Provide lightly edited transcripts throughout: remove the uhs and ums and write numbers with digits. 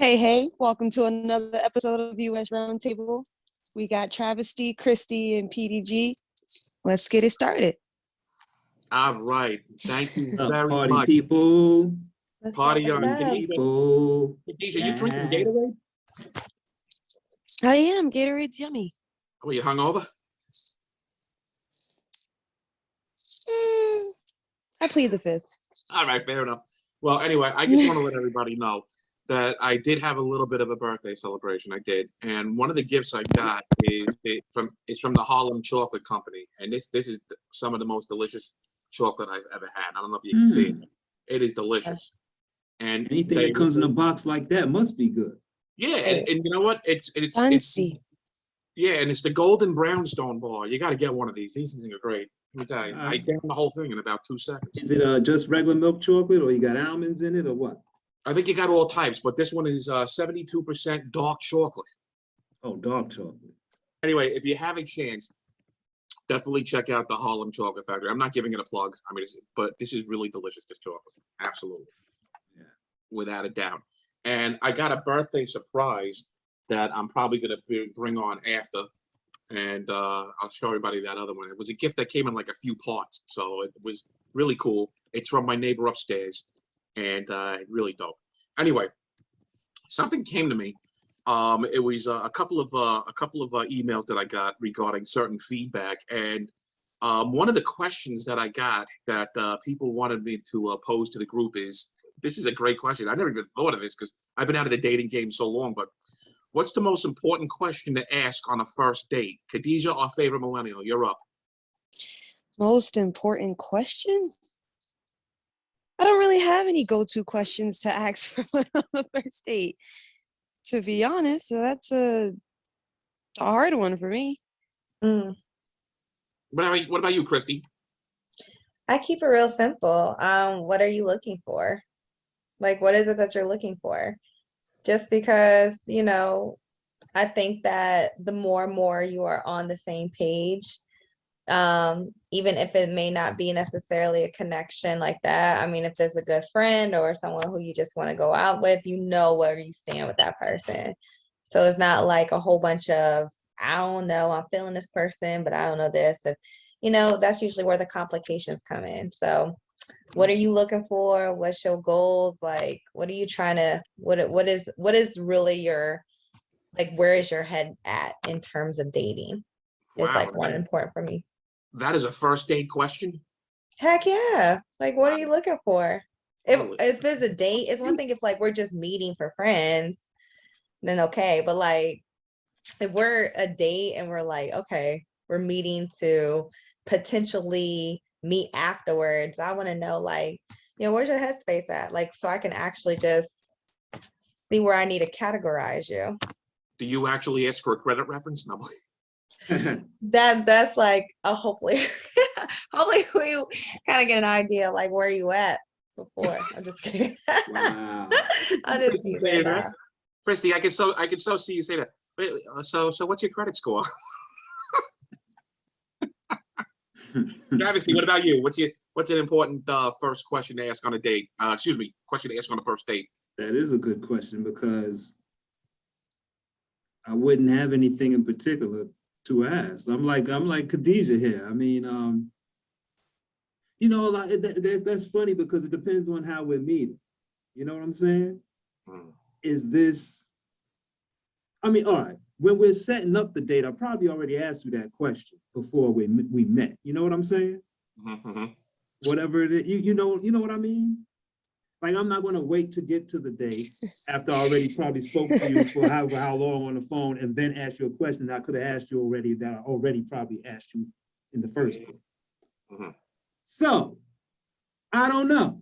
Hey, welcome to another episode of US Roundtable. We got Travesty, Kristy, and Petee G. Let's get it started. All right. Thank you Up, very party much. people. Party on. People. Khadiajah, you drinking Gatorade? I am. Gatorade's yummy. Oh, you hungover? I plead the fifth. All right, fair enough. Well, anyway, I just want to let everybody know that I did have a little bit of a birthday celebration. I did, and one of the gifts I got is from the Harlem Chocolate Company, and this is some of the most delicious chocolate I've ever had. I don't know if you can see it. It is delicious. And anything that comes in a box like that must be good. Yeah, and you know what? It's fancy. Yeah, and it's the golden brownstone bar. You got to get one of these. These things are great. Let me tell you, I downed the whole thing in about 2 seconds. Is it just regular milk chocolate, or you got almonds in it, or what? I think you got all types, but this one is 72% dark chocolate. Oh, dark chocolate. Anyway, if you have a chance, definitely check out the Harlem Chocolate Factory. I'm not giving it a plug. I mean, but this is really delicious, this chocolate. Absolutely. Yeah. Without a doubt. And I got a birthday surprise that I'm probably going to bring on after. And I'll show everybody that other one. It was a gift that came in like a few parts. So it was really cool. It's from my neighbor upstairs. And really dope. Anyway, something came to me. It was a couple of emails that I got regarding certain feedback, and one of the questions that I got that people wanted me to pose to the group is, this is a great question. I never even thought of this because I've been out of the dating game so long. But what's the most important question to ask on a first date? Khadiajah, our favorite millennial, you're up. Most important question? I don't really have any go-to questions to ask for the first date, to be honest. So that's a hard one for me. What about you, Kristy? I keep it real simple. What are you looking for? Like, what is it that you're looking for? Just because, I think that the more and more you are on the same page, even if it may not be necessarily a connection like that. I mean, if there's a good friend or someone who you just want to go out with, where you stand with that person. So it's not like a whole bunch of, I don't know, I'm feeling this person, but I don't know this. And, that's usually where the complications come in. So what are you looking for? What's your goals? Like, what are you trying to, what is really your, like, where is your head at in terms of dating? It's Wow, like one important for me. That is a first date question? Heck yeah. Like, what are you looking for? If there's a date, it's one thing if like we're just meeting for friends, then okay. But like if we're a date and we're like, okay, we're meeting to potentially meet afterwards, I want to know, like, where's your headspace at? Like, so I can actually just see where I need to categorize you. Do you actually ask for a credit reference? No. That's like hopefully hopefully we kind of get an idea like where you at before. I'm just kidding. Wow. I just see that. Kristy, I can so see you say that. So what's your credit score? Travesty, what about you? What's an important first question to ask on a date? Question to ask on a first date. That is a good question, because I wouldn't have anything in particular to ask. I'm like Khadiajah here. I mean, that's funny because it depends on how we're meeting. You know what I'm saying? Is this, all right, when we're setting up the date, I probably already asked you that question before we met. You know what I'm saying? Mm-hmm. Whatever it is, you know what I mean? Like, I'm not going to wait to get to the date after I already probably spoke to you for how long on the phone and then ask you a question that I could have asked you already, that I already probably asked you in the first place. Mm-hmm. So, I don't know.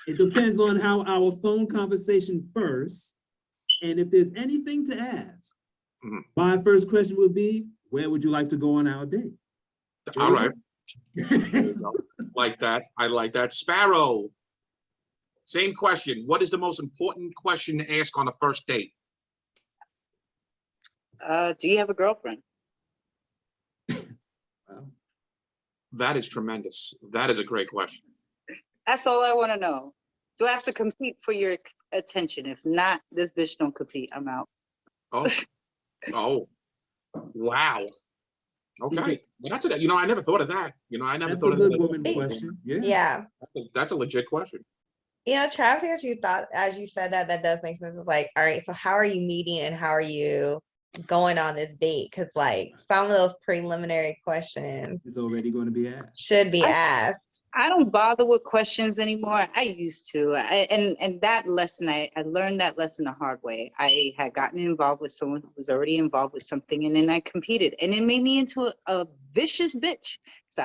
It depends on how our phone conversation first, and if there's anything to ask. Mm-hmm. My first question would be, where would you like to go on our date? All right. Like that. I like that. Sparrow. Same question. What is the most important question to ask on a first date? Do you have a girlfriend? Wow. That is tremendous. That is a great question. That's all I want to know. Do I have to compete for your attention. If not, this bitch don't compete. I'm out. Oh, oh, wow. Okay, well, that's it. I never thought of that. I never That's thought a of good that. woman question. Yeah. Yeah. That's a legit question. Travis, as you said that does make sense. It's like, all right, so how are you meeting and how are you going on this date? Because like some of those preliminary questions It's already going to be asked. should be asked. I don't bother with questions anymore. I used to. And that lesson, I learned that lesson the hard way. I had gotten involved with someone who was already involved with something, and then I competed, and it made me into a vicious bitch. So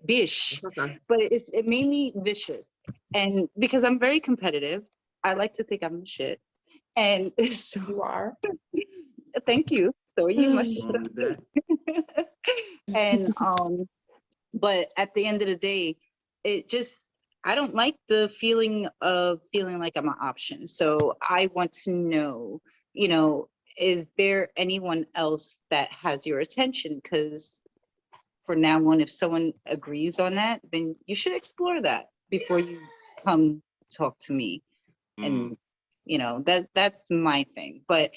bish. Okay. But it made me vicious. And because I'm very competitive, I like to think I'm the shit. And so You are. thank you. So you must. Wrong with that. And but at the end of the day, I don't like the feeling of feeling like I'm an option. So I want to know, is there anyone else that has your attention? Because for now on, if someone agrees on that, then you should explore that before you come talk to me. And that's my thing. But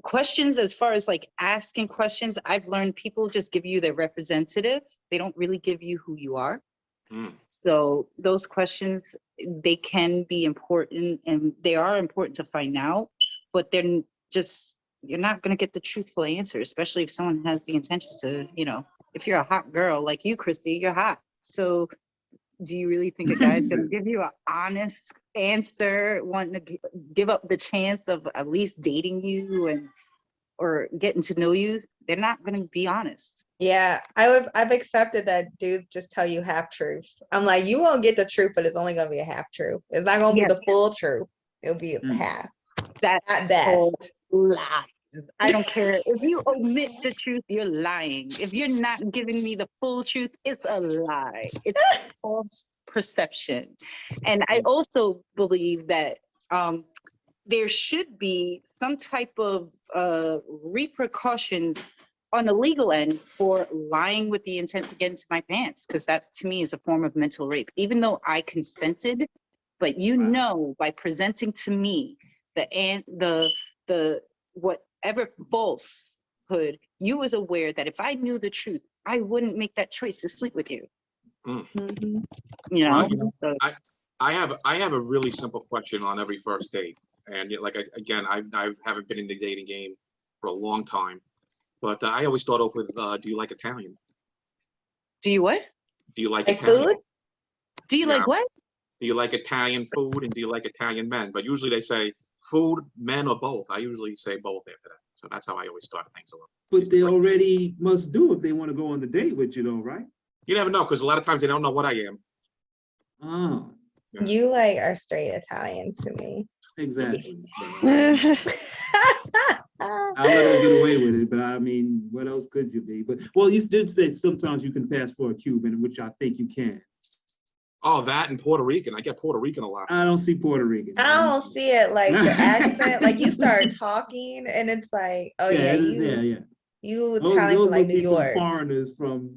questions, as far as like asking questions, I've learned people just give you their representative. They don't really give you who you are. So those questions, they can be important, and they are important to find out, but you're not going to get the truthful answer, especially if someone has the intentions to, if you're a hot girl like you, Kristy, you're hot. So do you really think a guy's going to give you an honest answer, wanting to give up the chance of at least dating you or getting to know you? They're not going to be honest. Yeah, I've accepted that dudes just tell you half truths. I'm like, you won't get the truth, but it's only gonna be a half truth. It's not gonna be the full truth. It'll be half. That's At best. lies. I don't care. If you omit the truth, you're lying. If you're not giving me the full truth, it's a lie. It's false perception. And I also believe that there should be some type of repercussions on the legal end for lying with the intent to get into my pants, because that's, to me, is a form of mental rape. Even though I consented, but by presenting to me the whatever falsehood, you was aware that if I knew the truth, I wouldn't make that choice to sleep with you. So I have a really simple question on every first date, and I haven't been in the dating game for a long time. But I always start off with, do you like Italian? Do you what? Do you like Like Italian food? Do you like what? Do you like Italian food, and do you like Italian men? But usually they say food, men, or both. I usually say both after that. So that's how I always start things off. But they already must do if they want to go on the date with you, though, right? You never know, because a lot of times they don't know what I am. Oh, Yeah. You are straight Italian to me. exactly. So, I'll let them get away with it, but I mean, what else could you be? But you did say sometimes you can pass for a Cuban, which I think you can. Oh, that and Puerto Rican. I get Puerto Rican a lot. I don't see Puerto Rican. I don't see it, like the accent, like you start talking and it's like, oh yeah, you Those Italian from like must New be from York. foreigners from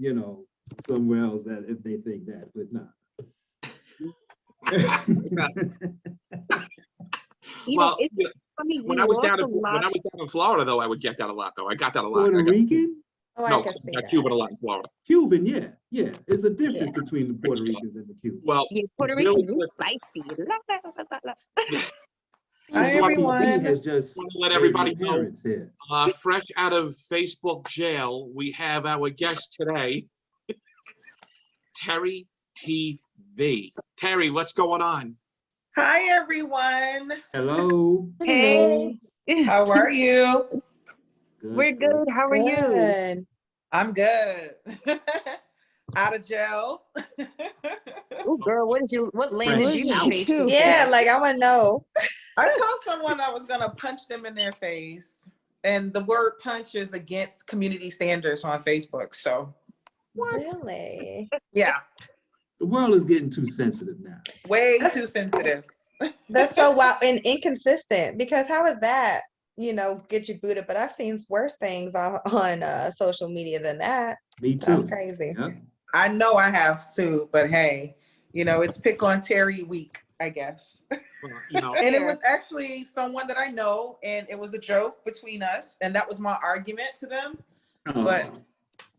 somewhere else, that if they think that, but no. It's funny. When I was down in Florida, though, I would get that a lot. Though I got that a lot. Puerto Rican? Oh, No, I can see I got that. Cuban a lot in Florida. Cuban, yeah. There's a difference between the Puerto Ricans and the Cubans. Well, Puerto really Rican, quick, spicy. Hi, everyone. Has just want to let everybody know, parents here. fresh out of Facebook jail, we have our guest today, Terri TV. Terri, what's going on? Hi, everyone. Hello. Hey, How are you? Good, we're good. How are you? Good. I'm good. Out of jail. Oh, girl, what landed Fresh. you in Me Facebook? too. Yeah, like I want to know. I told someone I was gonna punch them in their face, and the word punch is against community standards on Facebook. So Really? yeah, The world is getting too sensitive now. way too sensitive. That's so wild and inconsistent, because how is that, get you booted? But I've seen worse things on social media than that. Me too. That's crazy. Yeah. I know I have too, but hey, it's pick on Terri week. I guess. Well, you know, And it was actually someone that I know, and it was a joke between us, and that was my argument to them. But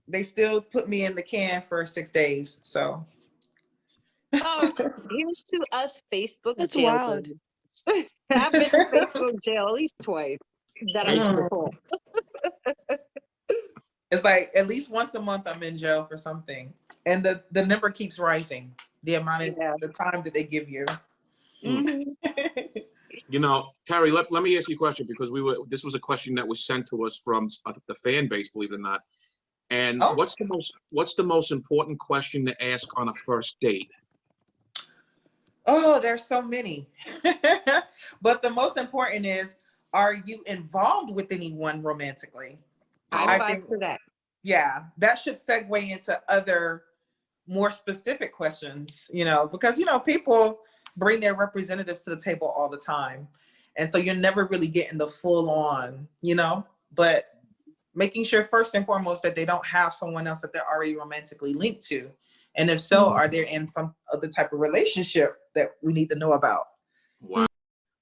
they still put me in the can for 6 days. So Here's to us Facebook That's jail wild. birds. I've been to Facebook jail at least twice that I can recall. it's like at least once a month I'm in jail for something, and the number keeps rising. The amount of the time that they give you. Mhm. you know, Terry, let me ask you a question, because this was a question that was sent to us from the fan base, believe it or not. And what's the most important question to ask on a first date? Oh, there's so many. But the most important is, are you involved with anyone romantically? I fight for that. Yeah, that should segue into other more specific questions, you know, because, you know, people bring their representatives to the table all the time. And so you're never really getting the full on, you know, but making sure first and foremost that they don't have someone else that they're already romantically linked to. And if so, are they in some other type of relationship that we need to know about? Wow.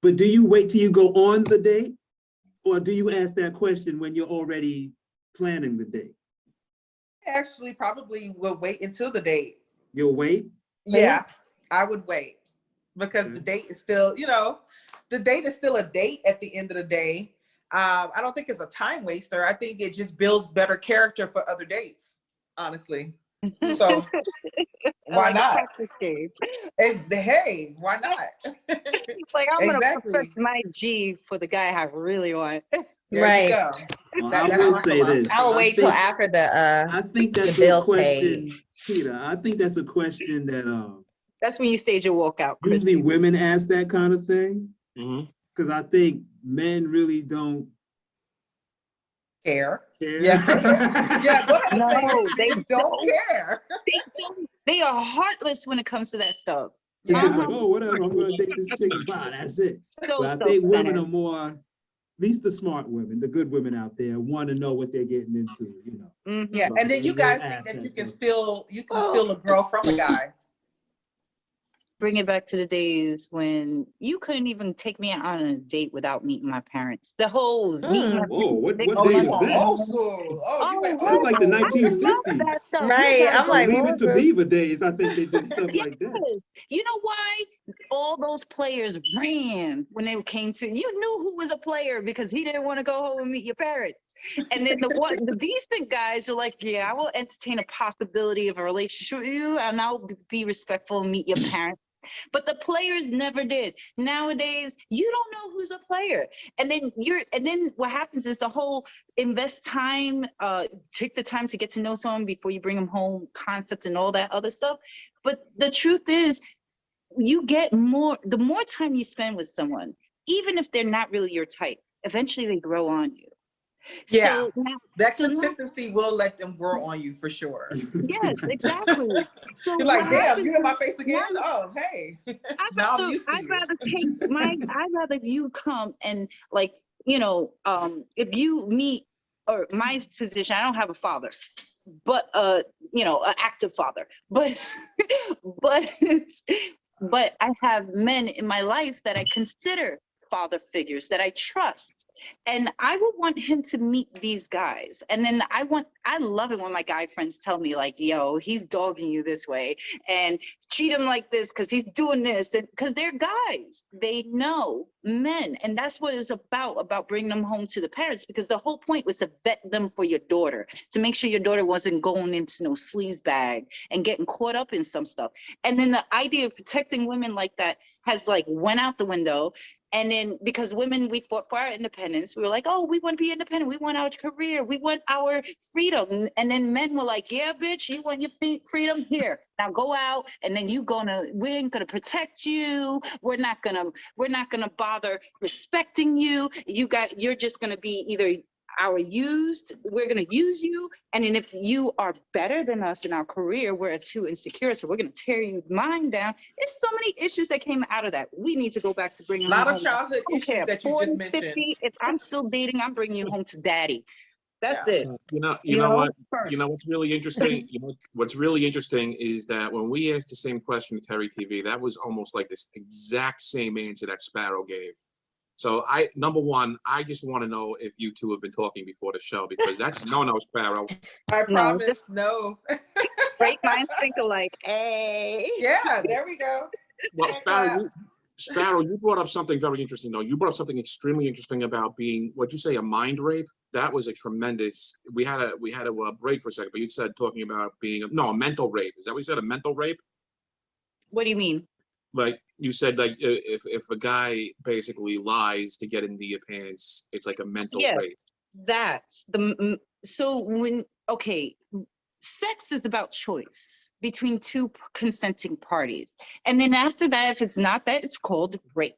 But do you wait till you go on the date? Or do you ask that question when you're already planning the date? I actually probably will wait until the date. You'll wait? Yeah, I would wait, because the date is still, you know, the date is still a date at the end of the day. I don't think it's a time waster. I think it just builds better character for other dates, honestly. So why not? Hey, why not? Like, I'm gonna perfect my G for the guy I really want. There you go. Well, I will say this. I'll wait till after I think that's a question, Peter. I think that's a question that that's when you stage your walkout. Usually women ask that kind of thing. Mm-hmm. Because I think men really don't care. Yeah. Yeah, go ahead. No, they don't care. They are heartless when it comes to that stuff. It's just like, oh, whatever, I'm gonna date this chick. Bye, that's it. But I think women are more, at least the smart women, the good women out there, want to know what they're getting into, you know. Yeah, So and then you guys think that you can steal a girl from a guy. Bring it back to the days when you couldn't even take me out on a date without meeting my parents. The whole meeting my what parents. day is that? Old school. That's like the 1950s. Right, I'm like, Leave It to Beaver days. I think they did stuff like that. You know why all those players ran when they came to? You knew who was a player because he didn't want to go home and meet your parents. And then the decent guys are like, yeah, I will entertain a possibility of a relationship with you, and I'll be respectful and meet your parents. But the players never did. Nowadays, you don't know who's a player. And then what happens is the whole invest time, take the time to get to know someone before you bring them home concept and all that other stuff. But the truth is, you get more, the more time you spend with someone, even if they're not really your type, eventually they grow on you. Yeah, so now, that consistency will let them grow on you for sure. Yes, exactly. So you're like, damn, you in my face again? Oh, hey. Now I'm used to you. I'd rather you come and, like, you know, if you meet, or my position, I don't have a father, but you know, an active father, but but I have men in my life that I consider father figures that I trust, and I would want him to meet these guys. And then I love it when my guy friends tell me, like, yo, he's dogging you this way and treat him like this because he's doing this, and because they're guys, they know men, and that's what it's about bringing them home to the parents, because the whole point was to vet them for your daughter, to make sure your daughter wasn't going into no sleaze bag and getting caught up in some stuff. And then the idea of protecting women like that has, like, went out the window. And then, because women, we fought for our independence, we were like, oh, we want to be independent, we want our career, we want our freedom. And then men were like, yeah, bitch, you want your freedom? Here, now go out, and then we ain't gonna protect you, we're not gonna bother respecting you, you're just gonna be either we're gonna use you, and then if you are better than us in our career, we're too insecure, so we're gonna tear your mind down. There's so many issues that came out of that. We need to go back to bringing a lot of childhood issues that you 40, just mentioned. 50, if I'm still dating, I'm bringing you home to daddy. That's Yeah. it. You know what? First. You know what's really interesting? What's really interesting is that when we asked the same question to Terri TV, that was almost like this exact same answer that Sparrow gave. So number one, I just want to know if you two have been talking before the show, because that's no, Sparrow. I No, promise, just no. great minds think alike. Hey. Yeah, there we go. Well, And clap. Sparrow, you brought up something very interesting, though. You brought up something extremely interesting about being, what'd you say, a mind rape? That was a tremendous. We had a break for a second, but you said talking about being a mental rape. Is that what you said? A mental rape? What do you mean? Like you said, like if a guy basically lies to get into your pants, it's like a mental Yes. rape. That's so okay, sex is about choice between two consenting parties. And then after that, if it's not that, it's called rape.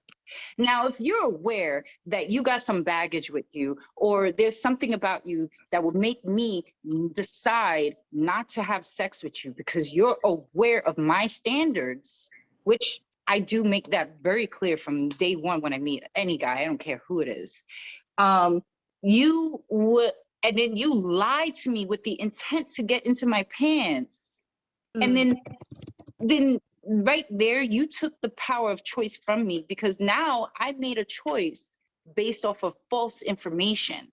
Now, if you're aware that you got some baggage with you, or there's something about you that would make me decide not to have sex with you because you're aware of my standards, which I do make that very clear from day one when I meet any guy, I don't care who it is. You would, and then you lied to me with the intent to get into my pants. And then right there, you took the power of choice from me, because now I made a choice based off of false information,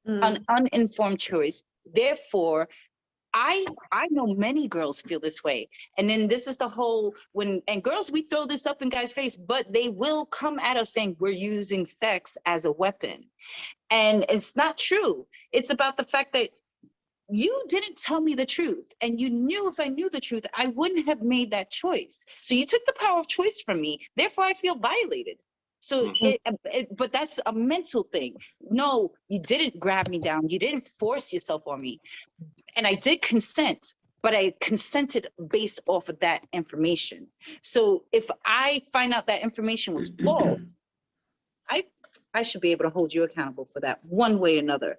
an uninformed choice. Therefore, I know many girls feel this way. And then this is the whole, and girls, we throw this up in guys' face, but they will come at us saying we're using sex as a weapon. And it's not true. It's about the fact that you didn't tell me the truth, and you knew if I knew the truth, I wouldn't have made that choice. So you took the power of choice from me. Therefore, I feel violated. So, but that's a mental thing. No, you didn't grab me down. You didn't force yourself on me. And I did consent, but I consented based off of that information. So if I find out that information was false, I should be able to hold you accountable for that one way or another.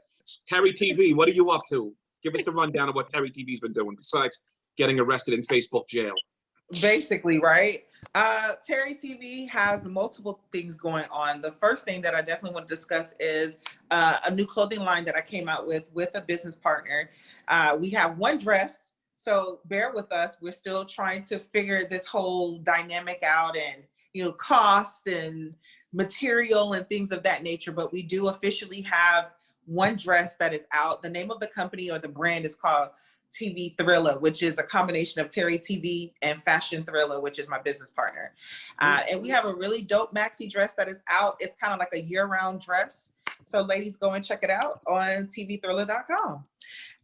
Terri TV, what are you up to? Give us the rundown of what Terri TV's been doing besides getting arrested in Facebook jail. Basically, right? Terri TV has multiple things going on. The first thing that I definitely want to discuss is a new clothing line that I came out with a business partner. We have one dress, so bear with us. We're still trying to figure this whole dynamic out, and cost and material and things of that nature. But we do officially have one dress that is out. The name of the company or the brand is called TV Thriller, which is a combination of Terri TV and Fashion Thriller, which is my business partner. And we have a really dope maxi dress that is out. It's kind of like a year-round dress. So ladies, go and check it out on tvthriller.com.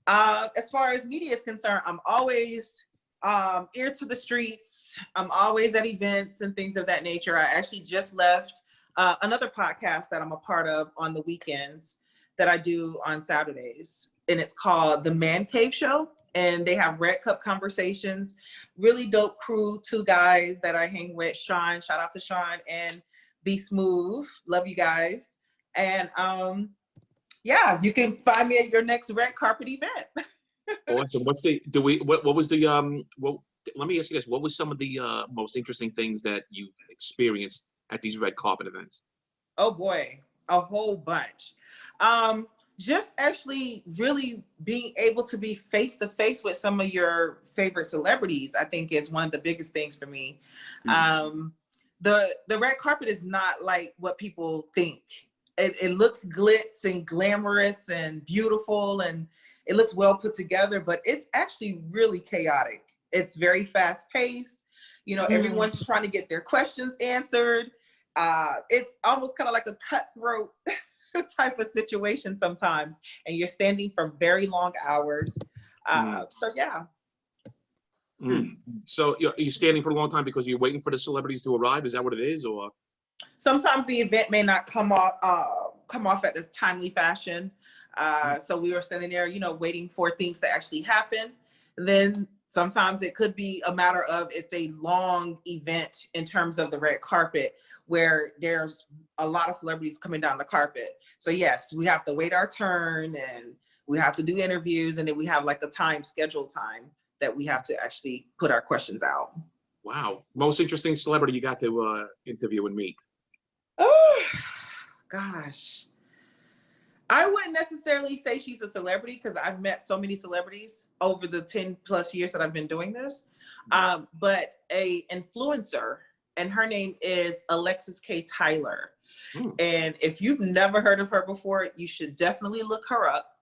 As far as media is concerned, I'm always ear to the streets. I'm always at events and things of that nature. I actually just left another podcast that I'm a part of on the weekends that I do on Saturdays. And it's called The Man Cave Show. And they have red cup conversations, really dope crew, 2 guys that I hang with, Sean, shout out to Sean, and Be Smooth, love you guys. And yeah, you can find me at your next red carpet event. Awesome. Let me ask you this, what was some of the most interesting things that you've experienced at these red carpet events? Oh boy, a whole bunch. Just actually really being able to be face to face with some of your favorite celebrities, I think is one of the biggest things for me. The red carpet is not like what people think. It looks glitz and glamorous and beautiful, and it looks well put together, but it's actually really chaotic. It's very fast paced. Everyone's trying to get their questions answered. It's almost kind of like a cutthroat type of situation sometimes, and you're standing for very long hours. So yeah. So you're standing for a long time because you're waiting for the celebrities to arrive? Is that what it is? Or sometimes the event may not come off at this timely fashion. So we were standing there, waiting for things to actually happen. And then sometimes it could be a matter of it's a long event in terms of the red carpet, where there's a lot of celebrities coming down the carpet. So yes, we have to wait our turn, and we have to do interviews, and then we have like a scheduled time that we have to actually put our questions out. Wow. Most interesting celebrity you got to interview and meet? Oh, gosh. I wouldn't necessarily say she's a celebrity because I've met so many celebrities over the 10 plus years that I've been doing this. But a influencer, and her name is Alexis K. Tyler. And if you've never heard of her before, you should definitely look her up.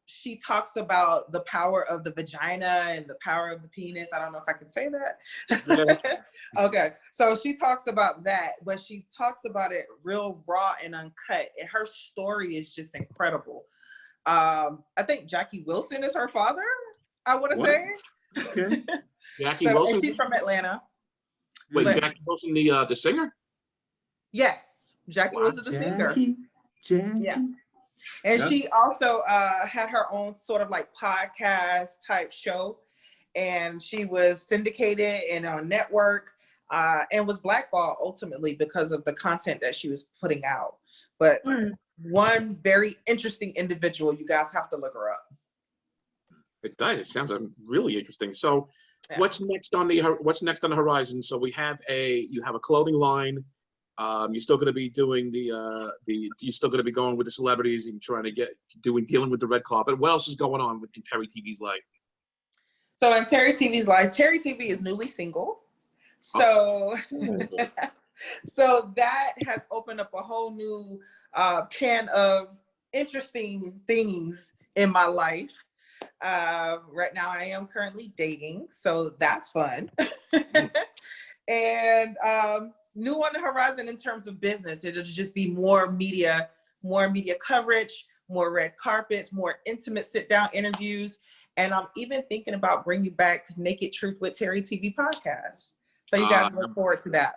She talks about the power of the vagina and the power of the penis. I don't know if I can say that. Okay, so she talks about that, but she talks about it real raw and uncut. And her story is just incredible. I think Jackie Wilson is her father, I want to say. Okay. Jackie So, Wilson. and she's from Atlanta. Wait, but- Jackie Wilson, the singer? Yes, Jackie Wilson, the singer. Jackie. Yeah. And Yeah. she also had her own sort of like podcast type show, and she was syndicated and on network, and was blackballed ultimately because of the content that she was putting out. But one very interesting individual, you guys have to look her up. It does. It sounds really interesting. So, Yeah. what's next on the horizon? So you have a clothing line. You're still going to be doing you're still going to be going with the celebrities and trying to dealing with the red carpet. What else is going on in Terri TV's life? So in Terri TV's life, Terri TV is newly single. So, so that has opened up a whole new can of interesting things in my life. Right now I am currently dating, so that's fun. And new on the horizon in terms of business, it'll just be more media coverage, more red carpets, more intimate sit-down interviews. And I'm even thinking about bringing back Naked Truth with Terri TV podcast. So you guys look forward to that.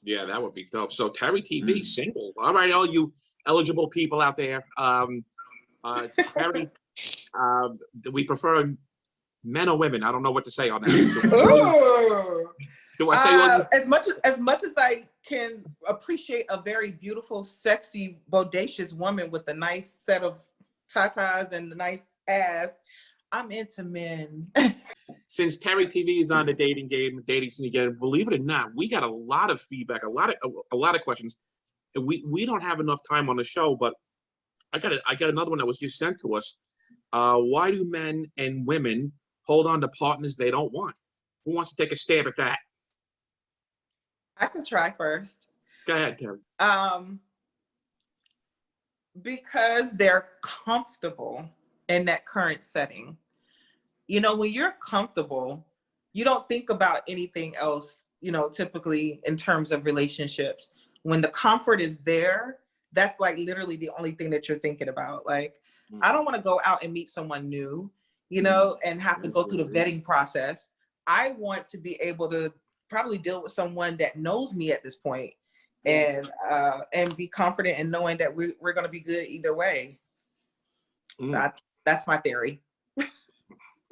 Yeah, that would be dope. So Terri TV, single. All right, all you eligible people out there. Terri, do we prefer men or women? I don't know what to say on that. Ooh. Do I say as much as I can appreciate a very beautiful, sexy, bodacious woman with a nice set of tatas and a nice ass, I'm into men. Since Terri TV is on the dating game, dating scene again, believe it or not, we got a lot of feedback, a lot of questions. And we don't have enough time on the show, but I got another one that was just sent to us. Why do men and women hold on to partners they don't want? Who wants to take a stab at that? I can try first. Go ahead, Terri. Because they're comfortable in that current setting. You know, when you're comfortable, you don't think about anything else, you know, typically in terms of relationships. When the comfort is there, that's like literally the only thing that you're thinking about. Like, I don't want to go out and meet someone new, you know, and have to go through the vetting process. I want to be able to probably deal with someone that knows me at this point, and be confident in knowing that we're going to be good either way. So that's my theory.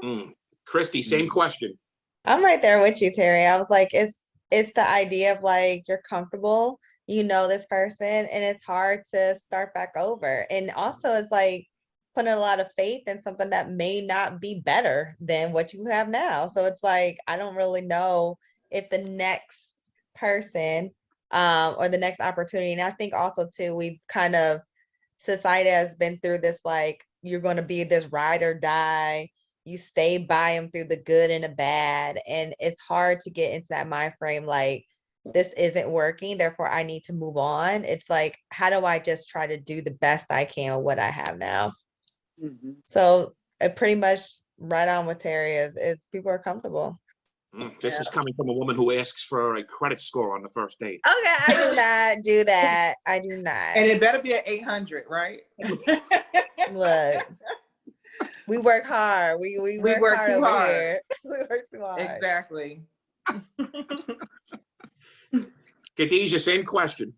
Kristy, same question. I'm right there with you, Terri. I was like, it's the idea of like, you're comfortable, you know this person, and it's hard to start back over. And also it's like putting a lot of faith in something that may not be better than what you have now. So it's like, I don't really know if the next person or the next opportunity. And I think also too, we've kind of, society has been through this, like, you're going to be this ride or die. You stay by them through the good and the bad. And it's hard to get into that mind frame, like, this isn't working, therefore I need to move on. It's like, how do I just try to do the best I can with what I have now? So it pretty much right on with Terri is people are comfortable. This was coming from a woman who asks for a credit score on the first date. Okay, I do not do that. I do not. And it better be at 800, right? Look, we work hard. We work hard too over hard. here. We work too hard. Exactly. Khadiajah, same question.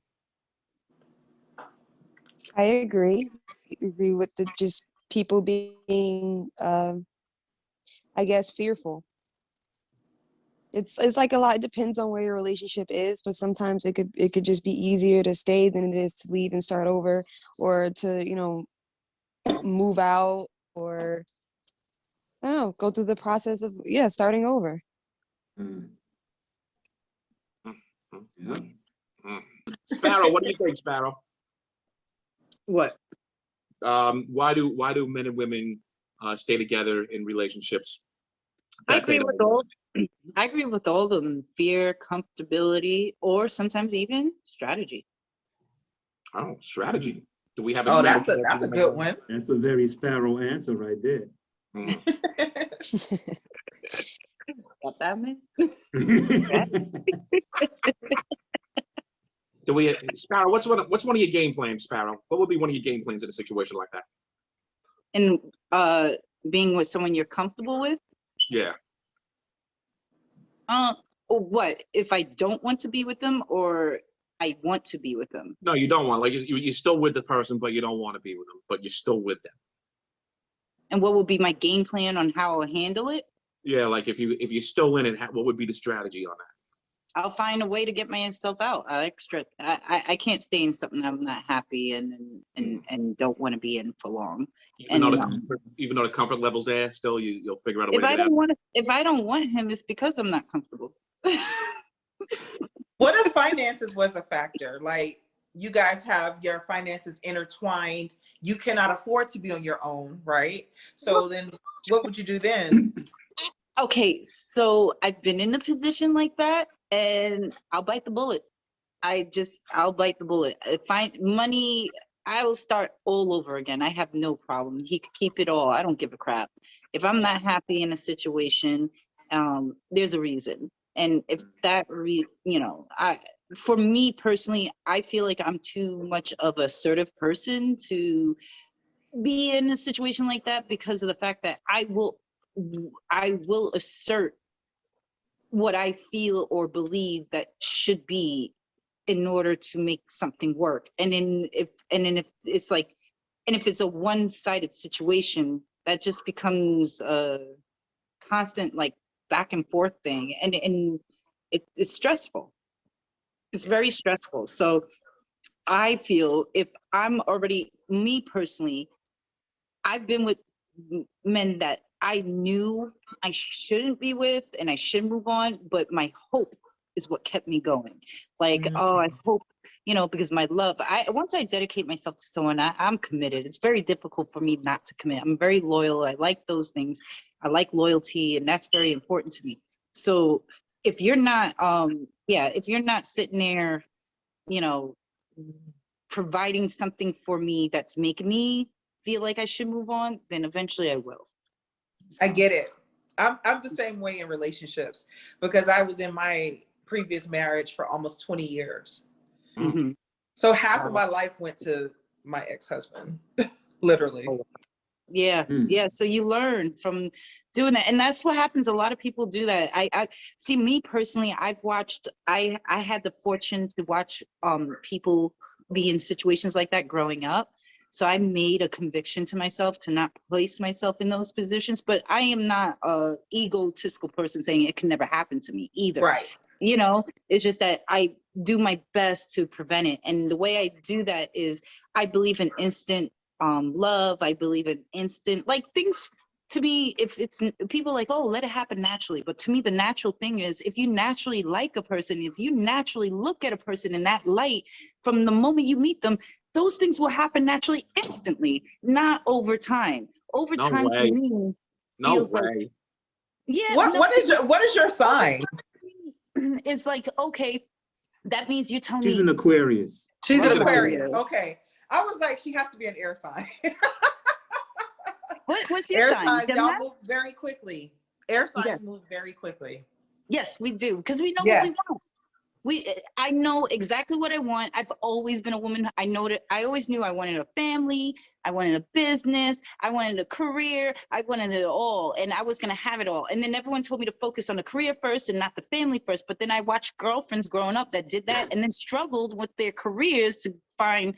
I agree. Agree with the just people being, I guess, fearful. It's like a lot. It depends on where your relationship is, but sometimes it could just be easier to stay than it is to leave and start over, or to move out, or I don't know, go through the process of starting over. Sparrow, what do you think, Sparrow? What? Why do men and women stay together in relationships? I that they agree with don't- all. I agree with all of them. Fear, comfortability, or sometimes even strategy. Oh, strategy. Do we have a Oh, strategy? that's a good one. That's a very Sparrow answer right there. Mhm. Got that, man? Do we, Sparrow? What's one of your game plans, Sparrow? What would be one of your game plans in a situation like that? And being with someone you're comfortable with. Yeah. Or what if I don't want to be with them, or I want to be with them? No, you don't want, like, you're still with the person, but you don't want to be with them, but you're still with them. And what will be my game plan on how I'll handle it? Yeah, like if you're still in it, what would be the strategy on that? I'll find a way to get myself out. I can't stay in something I'm not happy and don't want to be in for long. Even though the comfort level's there, still you'll figure out a way If to I get out. don't want to, if I don't want him, it's because I'm not comfortable. What if finances was a factor? Like you guys have your finances intertwined. You cannot afford to be on your own, right? So then what would you do then? Okay, so I've been in a position like that, and I'll bite the bullet. I'll bite the bullet. If money, I will start all over again. I have no problem. He could keep it all. I don't give a crap. If I'm not happy in a situation, there's a reason. And if that, for me personally, I feel like I'm too much of an assertive person to be in a situation like that, because of the fact that I will assert what I feel or believe that should be in order to make something work. And if it's a one-sided situation, that just becomes a constant like back and forth thing, and it's stressful. It's very stressful. So I feel if I'm already, me personally, I've been with men that I knew I shouldn't be with and I should move on, but my hope is what kept me going. Like, I hope, because my love, once I dedicate myself to someone, I'm committed. It's very difficult for me not to commit. I'm very loyal. I like those things. I like loyalty, and that's very important to me. So if you're not, if you're not sitting there, providing something for me that's making me feel like I should move on, then eventually I will. So. I get it. I'm the same way in relationships, because I was in my previous marriage for almost 20 years. Mm-hmm. So half of my life went to my ex-husband, literally. Oh. Yeah. Yeah. So you learn from doing that. And that's what happens. A lot of people do that. I see, me personally, I had the fortune to watch people be in situations like that growing up. So I made a conviction to myself to not place myself in those positions, but I am not a egotistical person saying it can never happen to me either. Right. It's just that I do my best to prevent it. And the way I do that is I believe in instant love. I believe in instant, like, things to me, if it's people like, oh, let it happen naturally. But to me, the natural thing is, if you naturally like a person, if you naturally look at a person in that light from the moment you meet them, those things will happen naturally, instantly, not over time. Over time, to me, feels like, yeah. What is your sign? It's like, okay, that means you tell me. She's an Aquarius. She's an Aquarius. Okay. I was like, she has to be an air sign. What's your air sign? signs, y'all move very quickly. Air signs move very quickly. Yes, we do, because we know what we want. I know exactly what I want. I've always been a woman. I always knew I wanted a family. I wanted a business. I wanted a career. I wanted it all, and I was going to have it all. And then everyone told me to focus on the career first and not the family first. But then I watched girlfriends growing up that did that and then struggled with their careers to find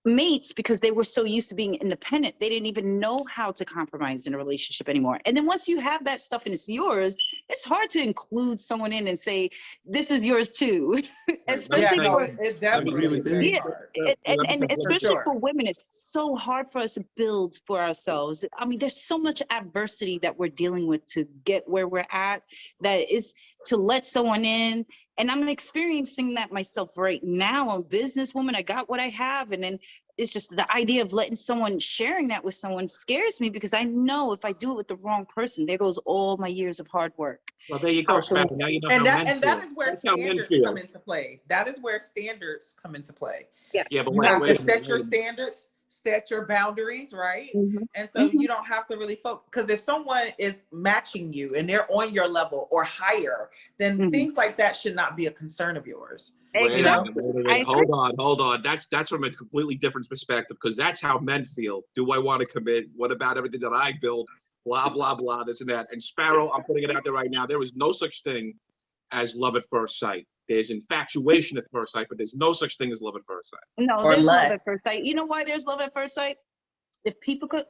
mates because they were so used to being independent. They didn't even know how to compromise in a relationship anymore. And then once you have that stuff and it's yours, it's hard to include someone in and say, this is yours too. Especially it definitely is very hard. And especially for women, it's so hard for us to build for ourselves. I mean, there's so much adversity that we're dealing with to get where we're at, that is to let someone in And I'm experiencing that myself right now. I'm a businesswoman. I got what I have. And then it's just the idea of letting someone, sharing that with someone scares me, because I know if I do it with the wrong person, there goes all my years of hard work. Well, there you go, Sparrow. Now you know And how that men and that feel. is where That's how men standards feel. come into play. That is where standards come into play. Yes. Yeah, but You wait, have wait to a minute, set your wait a minute. standards, set your boundaries, right? Mhm. And so Mhm. you don't have to really focus, because if someone is matching you and they're on your level or higher, then Mhm. things like that should not be a concern of yours. Wait a Exactly. minute, wait a I minute. agree. Hold on. That's from a completely different perspective, because that's how men feel. Do I want to commit? What about everything that I build? Blah, blah, blah, this and that. And Sparrow, I'm putting it out there right now. There is no such thing as love at first sight. There's infatuation at first sight, but there's no such thing as love at first sight. No, Or there's love at less. first sight. You know why there's love at first sight? If people could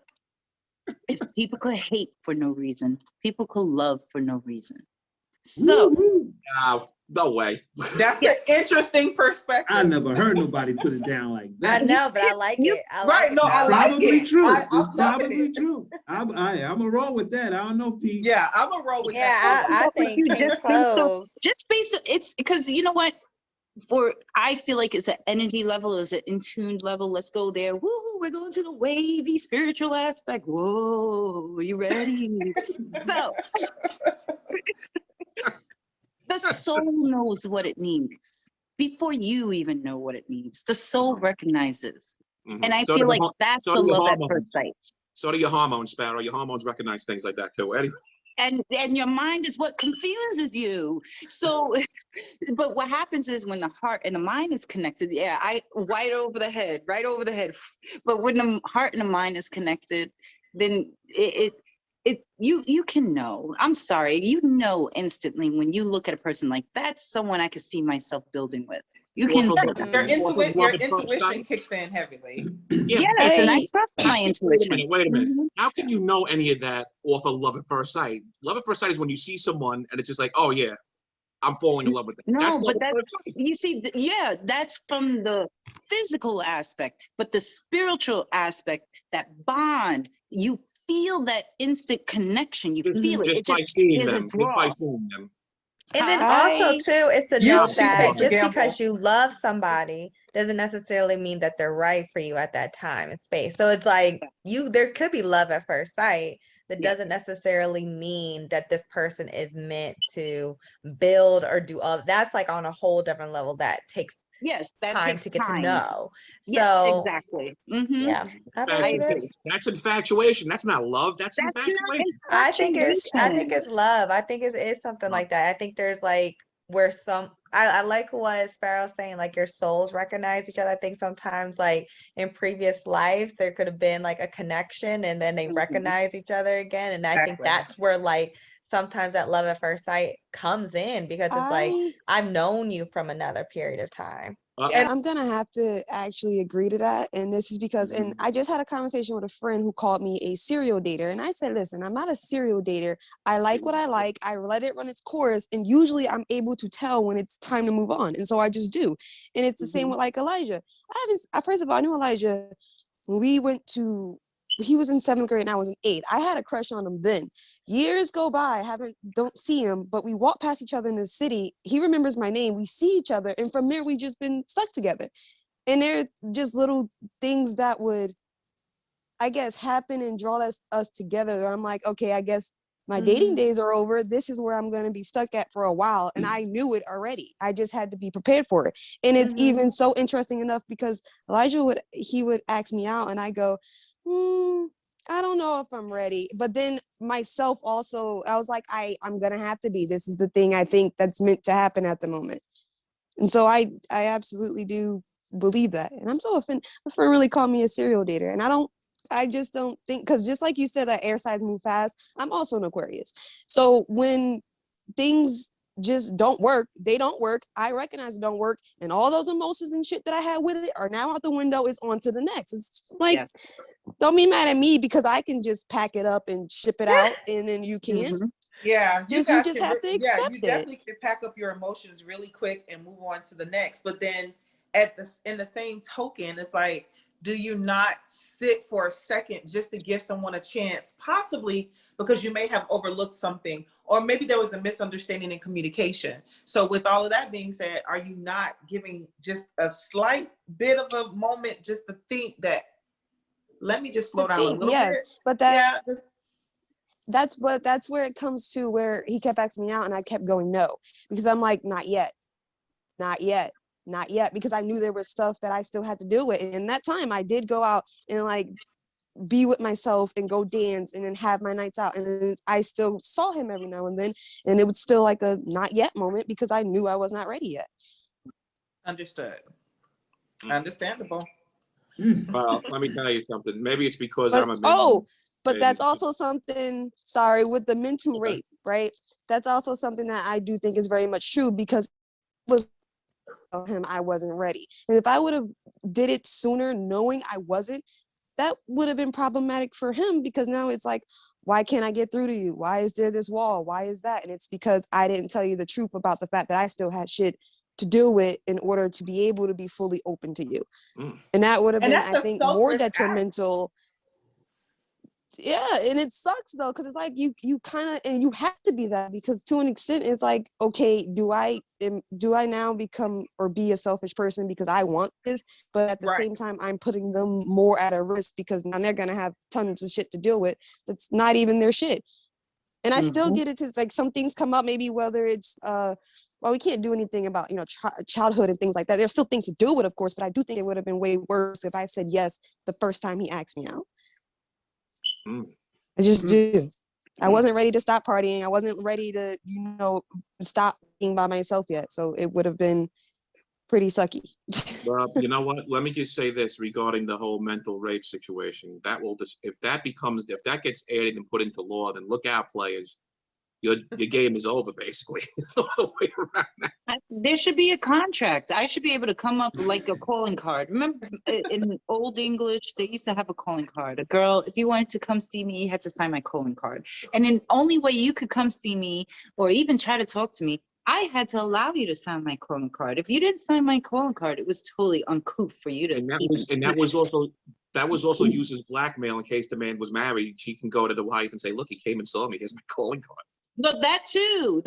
hate for no reason, people could love for no reason. So Woo-hoo. No way. That's Yeah. an interesting perspective. I never heard nobody put it down like I that. know, but I like You- it. I Right, like no, it. I It's like probably it. true. I'm It's loving probably it. true. I'm a roll with that. I don't know, Pete. Yeah, I'm a roll with Yeah, that. I But think you case just based on- closed. just based on, it's because you know what? I feel like it's an energy level, it's an in-tuned level. Let's go there. Woo, we're going to the wavy spiritual aspect. Whoa, are you ready? So the soul knows what it needs before you even know what it needs. The soul recognizes. Mhm. And I So do feel the like hor- that's so the do your love at hormones. first sight. So do your hormones, Sparrow. Your hormones recognize things like that too. Anyway. And your mind is what confuses you. So, but what happens is when the heart and the mind is connected, right over the head. But when the heart and the mind is connected, then you can know. I'm sorry, you know instantly when you look at a person like that's someone I could see myself building with. You can Off see of- that. Your off of intuition, love at first sight? kicks in heavily. Yeah, Yes, and I Hey. trust my Wait a intuition. minute. Mhm. How can you know any of that off of love at first sight? Love at first sight is when you see someone and it's just like, oh yeah, I'm falling in love with them. No, That's love but at that's, first sight. you see, that's from the physical aspect, but the spiritual aspect, that bond, you feel that instant connection. You feel it. Just It by just seeing is a them. Just by draw. seeing them. And then Huh? also I too, it's to You- note she that takes a just gamble. because you love somebody doesn't necessarily mean that they're right for you at that time and space. So it's like there could be love at first sight. That Yeah. doesn't necessarily mean that this person is meant to build or do all. That's like on a whole different level that takes Yes, that time takes to get to time. know. Yes, So exactly. Mhm. yeah, I believe it. That's infatuation. That's not love. That's That's not infatuation. I think infatuation. it's love. I think it's something like that. I think there's like where I like what Sparrow's saying, like your souls recognize each other. I think sometimes like in previous lives there could have been like a connection and then they Mhm. recognize each other again. And I think Exactly. that's where like sometimes that love at first sight comes in because it's like I've known you from another period of time. Yeah. I'm gonna have to actually agree to that. And this is because, and I just had a conversation with a friend who called me a serial dater. And I said, listen, I'm not a serial dater. I like what I like. I let it run its course. And usually I'm able to tell when it's time to move on. And so I just do. And it's the same with like Elijah. First of all, I knew Elijah when he was in 7th grade and I was in 8th. I had a crush on him then. Years go by, don't see him, but we walk past each other in the city. He remembers my name. We see each other, and from there we just been stuck together. And they're just little things that would, I guess, happen and draw us together. I'm like, okay, I guess my dating days are over. This is where I'm going to be stuck at for a while. And I knew it already. I just had to be prepared for it. And it's even so interesting enough because Elijah would ask me out and I go, I don't know if I'm ready. But then myself also, I was like, I'm going to have to be. This is the thing I think that's meant to happen at the moment. And so I absolutely do believe that. And I'm so offended. My friend really called me a serial dater. And I just don't think, because just like you said, that air signs move fast. I'm also an Aquarius. So when things just don't work, they don't work. I recognize it don't work. And all those emotions and shit that I had with it are now out the window. Is on to the next. It's like, Yes. don't be mad at me because I can just pack it up and ship it out and then you can't. Mhm. Yeah, You guys just can have to you accept it. definitely can pack up your emotions really quick and move on to the next. But then in the same token, it's like do you not sit for a second just to give someone a chance, possibly because you may have overlooked something, or maybe there was a misunderstanding in communication. So with all of that being said, are you not giving just a slight bit of a moment just to think that, let me just slow down a little yes, bit? but Yeah. that's where it comes to, where he kept asking me out and I kept going no, because I'm like, not yet, because I knew there was stuff that I still had to deal with. And in that time I did go out and like be with myself and go dance and then have my nights out, and then I still saw him every now and then, and it was still like a not yet moment because I knew I was not ready yet. Understood. Understandable. Well, let me tell you something. Maybe it's because But I'm a man. but Maybe that's it's- also something, sorry, with the mental rape, right? That's also something that I do think is very much true, because it was him, I wasn't ready. And if I would have did it sooner knowing I wasn't, that would have been problematic for him, because now it's like, why can't I get through to you? Why is there this wall? Why is that? And it's because I didn't tell you the truth about the fact that I still had shit to deal with in order to be able to be fully open to you. And that would have And been, that's I a think, more selfless act. detrimental. Yeah, and it sucks though, because it's like you kind of, and you have to be that, because to an extent it's like, okay, do I now become or be a selfish person because I want this, but at the Right. same time I'm putting them more at a risk, because now they're gonna have tons of shit to deal with that's not even their shit. And I still get it, to like some things come up, maybe whether it's well, we can't do anything about, you know, childhood and things like that. There's still things to do with, of course, but I do think it would have been way worse if I said yes the first time he asked me out. I just do. I wasn't ready to stop partying. I wasn't ready to, you know, stop being by myself yet. So it would have been pretty sucky. Well, you know what? Let me just say this regarding the whole mental rape situation. That will just, if that gets added and put into law, then look out, players. Your game is over, basically. It's all the way around now. There should be a contract. I should be able to come up like a calling card. Remember in old English, they used to have a calling card. A girl, if you wanted to come see me, you had to sign my calling card. And the only way you could come see me or even try to talk to me, I had to allow you to sign my calling card. If you didn't sign my calling card, it was totally uncouth for you to And even. that was also used as blackmail in case the man was married. She can go to the wife and say, look, he came and saw me. Here's my calling card. But that too,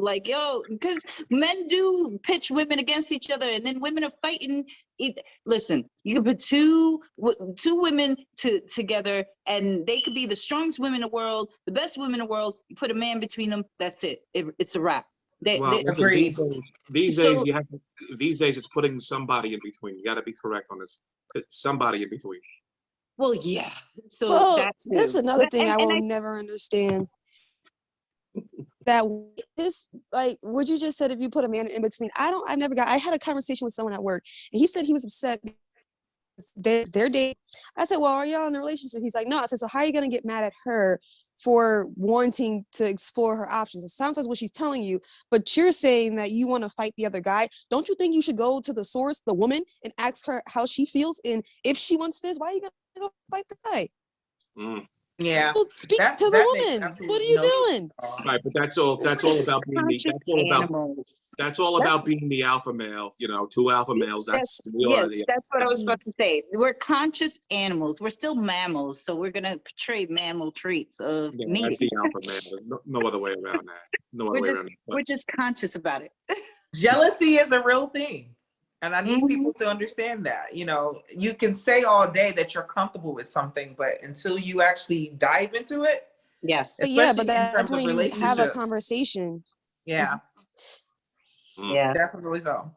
like, yo, because men do pitch women against each other, and then women are fighting. Listen, you can put two women together, and they could be the strongest women in the world, the best women in the world. You put a man between them, that's it. It's a wrap. Well, listen, these days you have to, these days it's putting somebody in between. You got to be correct on this. Put somebody in between. Well, yeah. So well, that's that's another thing I will never understand. That this, like what you just said, if you put a man in between, I had a conversation with someone at work, and he said he was upset because their date. I said, well, are y'all in a relationship? He's like, no. I said, so how are you gonna get mad at her for wanting to explore her options? It sounds like what she's telling you, but you're saying that you want to fight the other guy. Don't you think you should go to the source, the woman, and ask her how she feels, and if she wants this, why are you gonna go fight the guy? Yeah, Well, speak to the woman. What are you doing? Right, but that's all about being that's all about being the alpha male. You know, two alpha males. That's what I was about to say. We're conscious animals. We're still mammals, so we're gonna portray mammal traits of meat. That's the alpha male. No other way around that. No other way around that. We're just conscious about it. Jealousy is a real thing. And I need people to understand that. You know, you can say all day that you're comfortable with something, but until you actually dive into it. Yes. But yeah, but that's when you have a conversation. Yeah. Yeah. Definitely so.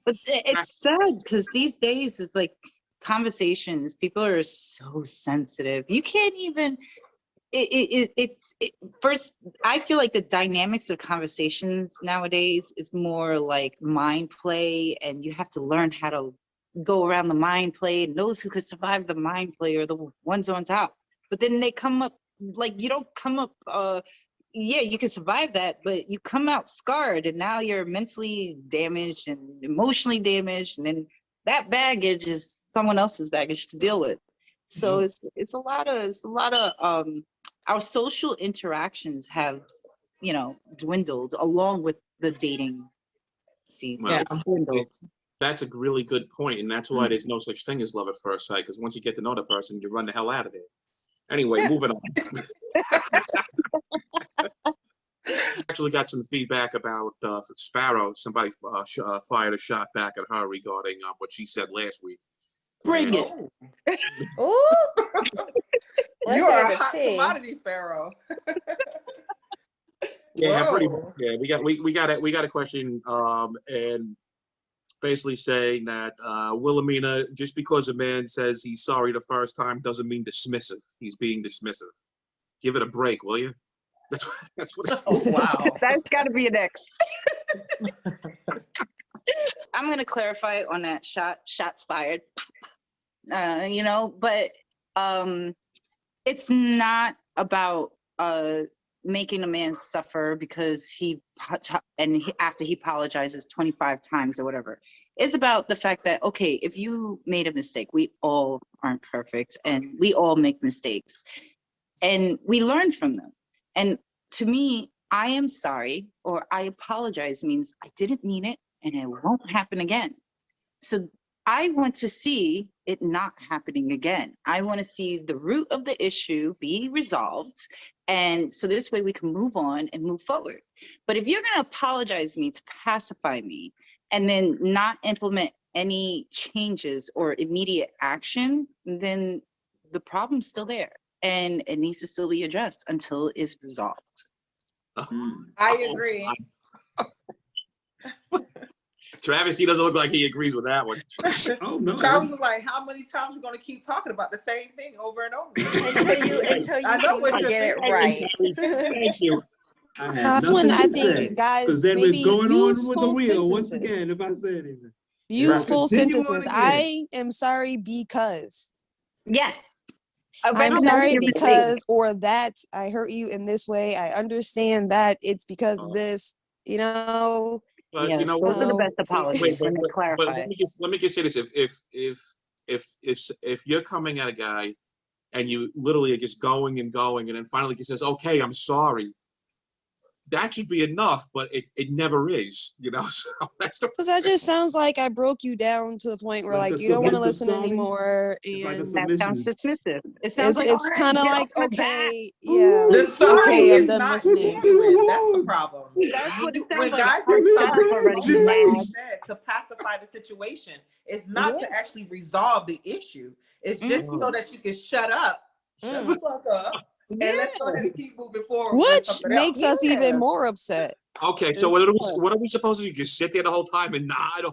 But it's sad because these days it's like conversations, people are so sensitive. You can't even first, I feel like the dynamics of conversations nowadays is more like mind play, and you have to learn how to go around the mind play, and those who could survive the mind play are the ones on top. But then they come up, like, you don't come up, yeah, you can survive that, but you come out scarred, and now you're mentally damaged and emotionally damaged, and then that baggage is someone else's baggage to deal with. So it's a lot of our social interactions have, you know, dwindled along with the dating scene. Well, It's dwindled. That's a really good point, and that's why there's no such thing as love at first sight. Because once you get to know the person, you run the hell out of there. Anyway, moving on. Actually, got some feedback about Sparrow. Somebody fired a shot back at her regarding what she said last week. Bring it. Ooh. You Let's are hear a hot the tea. commodity, Sparrow. Yeah, pretty Whoa. much. Yeah, we got a question, and basically saying that Wilhelmina, just because a man says he's sorry the first time doesn't mean dismissive. He's being dismissive. Give it a break, will you? That's what. Oh, wow. That's got to be an X. I'm going to clarify on that shots fired. You know, but it's not about making a man suffer because after he apologizes 25 times or whatever. It's about the fact that, okay, if you made a mistake, we all aren't perfect and we all make mistakes and we learn from them. And to me, I am sorry or I apologize means I didn't mean it and it won't happen again. So I want to see it not happening again. I want to see the root of the issue be resolved. And so this way we can move on and move forward. But if you're going to apologize me to pacify me and then not implement any changes or immediate action, then the problem's still there and it needs to still be addressed until it's resolved. I agree. Travesty doesn't look like he agrees with that one. Oh no. Travis was like, how many times we're going to keep talking about the same thing over and over? Until I know you what can you're get it thinking. right. Thank you. That's when I think, guys, because then maybe we're going on with the useful wheel once sentences. again. If I say anything, Useful Continue on sentences. again. I am sorry because. Yes. I'm sorry because, or that I hurt you in this way. I understand that it's because of this, you know. But Yes, you know those what? are the best apologies when they But clarify. let me just say this: if you're coming at a guy and you literally are just going and going, and then finally he says, "Okay, I'm sorry," that should be enough. But it never is, you know. So that's the. Because that just sounds like I broke you down to the point where Like like a you don't want to submissive listen sorry? anymore, It's like a and That sounds dismissive. It sounds like, it's all right, kind of get like, off my back. okay, yeah, The like, sorry okay, I'm is done not listening. genuine. That's the problem. That's what it When sounds like. guys I'm say shut up sorry, already, it's you like you mad. said, to pacify the situation. It's not Yeah. to actually resolve the issue. It's just so that you can shut up, shut the fuck up, and let's go ahead and keep moving forward with Which something makes else. us even more upset. Okay, so what are we supposed to do? Just sit there the whole time and nod?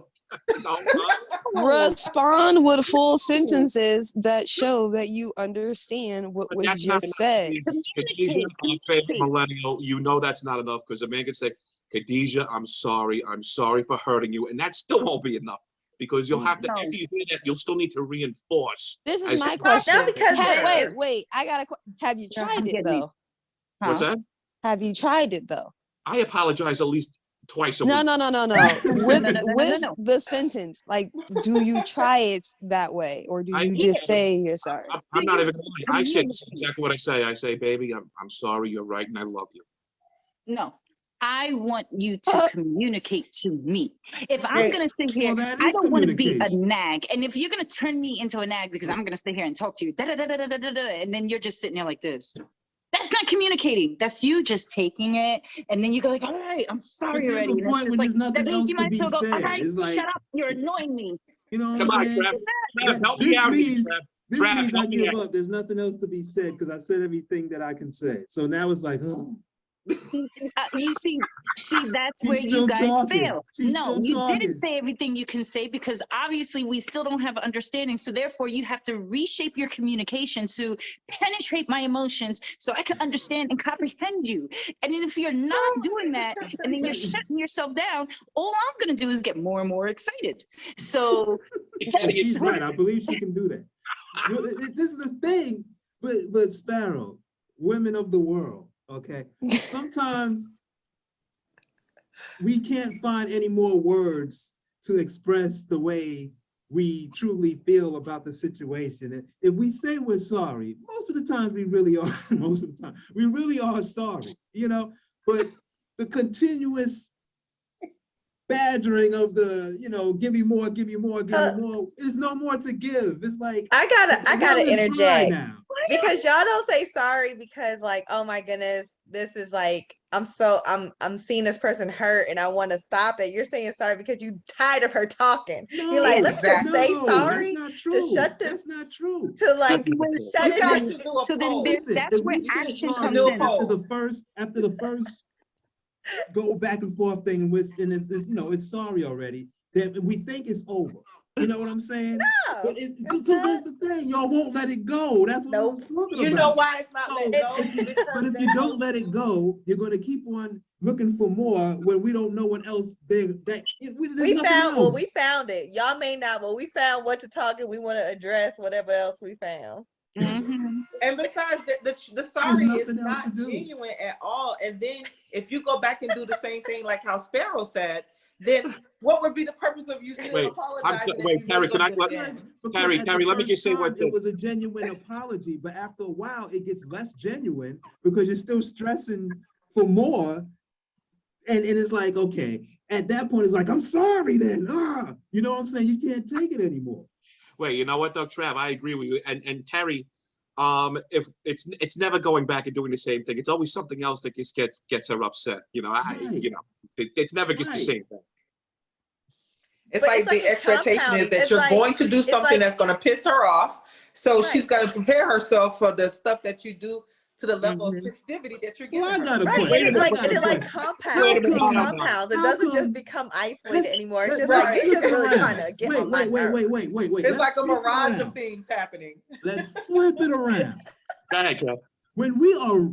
Respond with full sentences that show that you understand what But was that's not just enough. said. Khadiajah, on Favorite Millennial, you know that's not enough because a man could say, "Khadiajah, I'm sorry for hurting you," and that still won't be enough because you'll have to. No. After you hear that, you'll still need to reinforce. This is as my to- question. Not because Wait, I got have you tried it getting it. though? What's that? Have you tried it though? I apologize at least twice a No. week. With the sentence, like, do you try it that way, or do you just say you're sorry? I'm not even lying. I said exactly what I say. I say, "Baby, I'm sorry. You're right, and I love you." No, I want you to communicate to me. If I'm going to sit here, that I is don't want to be a communication. nag. And if you're going to turn me into a nag because I'm going to sit here and talk to you, and then you're just sitting there like this. That's not communicating. That's you just taking it. And then you go like, all right, I'm sorry there's already. a And it's point just when like, there's nothing that means else you to might be still go, all said. right, It's like- shut up. You're annoying me. You know what Come I'm on, saying? Trav. Trav, help me This out here, means Trav. this Trav, means I help me give out. up. There's nothing else to be said because I said everything that I can say. So now it's like, oh, You see, that's She's where you still guys talking. fail. She's No, still you talking. didn't say everything you can say because obviously we still don't have understanding. So therefore you have to reshape your communication to penetrate my emotions so I can understand and comprehend you. And then if you're not doing that and then you're shutting yourself down, all I'm going to do is get more and more excited. So and she's right. I believe she can do that. This is the thing, but Sparrow, women of the world, okay? Sometimes we can't find any more words to express the way we truly feel about the situation. And if we say we're sorry, most of the times we really are, most of the time, we really are sorry, you know? But the continuous badgering of the, give me more, give me more, give me more. There's no more to give. It's like I gotta interject now. because y'all don't say sorry because like, oh my goodness, this is like, I'm seeing this person hurt and I want to stop it. You're saying sorry because you tired of her talking. No, You're like, let's just say no, sorry that's not true. to shut this. That's not true. To like shut You it guys down. should do a So then poll. there's- that's if where we said action sorry comes in. after the first go back and forth thing, and it's sorry already. That we think it's over. You know what I'm saying? No, But that's the thing. Y'all won't let it go. That's what I was talking about. You know why it's not let go? But if you don't let it go, you're going to keep on looking for more when we don't know what else there's we nothing found else. we found it. Y'all may not, but we found what to talk and we want to address whatever else we found. Mhm. And besides, the sorry is nothing else not to do. genuine at all. And then if you go back and do the same thing, like how Sparrow said, then what would be the purpose of you still Wait, apologizing? if wait, you Terry, really can I- gonna do it again? Because Terry, at the Terry, let me first just say one time, thing. It was a genuine apology, but after a while, it gets less genuine because you're still stressing for more. And it's like, okay, at that point, it's like, I'm sorry then. You know what I'm saying? You can't take it anymore. Wait, you know what though, Trav? I agree with you. And Terry, if it's never going back and doing the same thing. It's always something else that gets her upset. Right. It's never just the Right. same thing. It's But like it's like the it's expectation is compounding. that It's you're like- going to do it's something like- that's going to piss her off. So Right. she's got to prepare herself for the stuff that you do to the level Mhm. of festivity that you're Well, giving I got her. a Right, question. and it's like I got a it like question. compounds. Wait a minute, It hold on. compounds. It How doesn't just come- become isolated Let's- anymore. It's just let's like flip you're just it really around. trying to get on my Wait. It's Let's like a flip it mirage around. of things happening. Let's flip it around. Go ahead, Jeff. When we are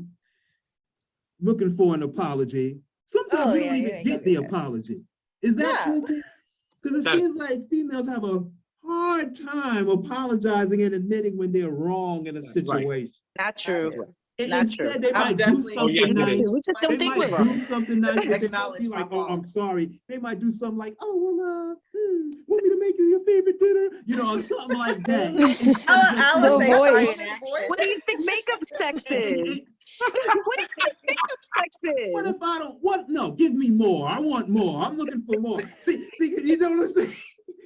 looking for an apology, sometimes Oh, we don't yeah, you even ain't get gonna the get that. apology. Is that Yeah. true? Because it That- seems like females have a hard time apologizing and admitting when they're wrong in a That's right. situation. Not true. Yeah. And Not instead, true. they I'm might do definitely- Oh, yeah, something it is. nice. We just don't They think might we're do wrong. something nice, but they won't Acknowledge be my like, "Oh, I'm fault. sorry." They might do something like, "Oh, well, want me to make you your favorite dinner?" Or something like that. Instead of just I The would like, say voice. sorry in voice. What do you think makeup sex and- is? and- What do you think makeup sex What is? if I don't? What? No, give me more. I want more. I'm looking for more. See, you know what I'm saying?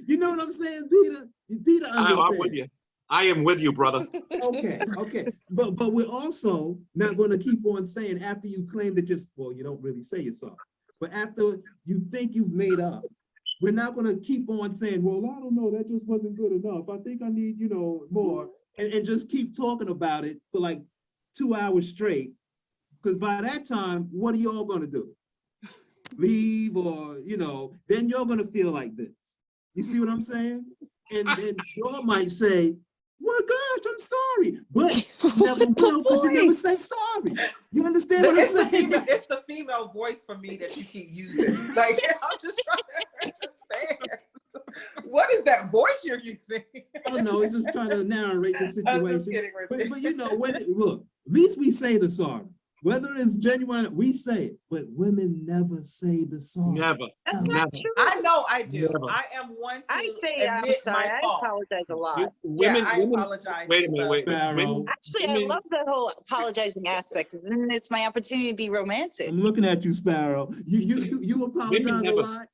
You know what I'm saying, Peter? Peter I'm with understands. you. I am with you, brother. Okay. But we're also not going to keep on saying after you claim that you don't really say you're sorry. But after you think you've made up, we're not going to keep on saying, well, I don't know, that just wasn't good enough. I think I need, more. And just keep talking about it for like 2 hours straight. Because by that time, what are y'all going to do? Leave or, then you're going to feel like this. You see what I'm saying? And then y'all might say, "My gosh, I'm sorry," but you never will because you never say sorry. You understand what I'm saying? It's the female voice for me that you keep using. Like, I'm just trying to understand. What is that voice you're using? I don't know. It's just trying to narrate the I'm just situation. kidding, Richard. But look, at least we say the sorry. Whether it's genuine, we say it. But women never say the sorry. Never. That's Never. not true. I know I do. Never. I am one to I say I'm admit sorry. my I fault. apologize a lot. Women, I women. apologize. Wait a for minute. stuff. Wait. Sparrow. Actually, I women- love the whole apologizing aspect. And then it's my opportunity to be romantic. I'm looking at you, Sparrow. You apologize a never- lot.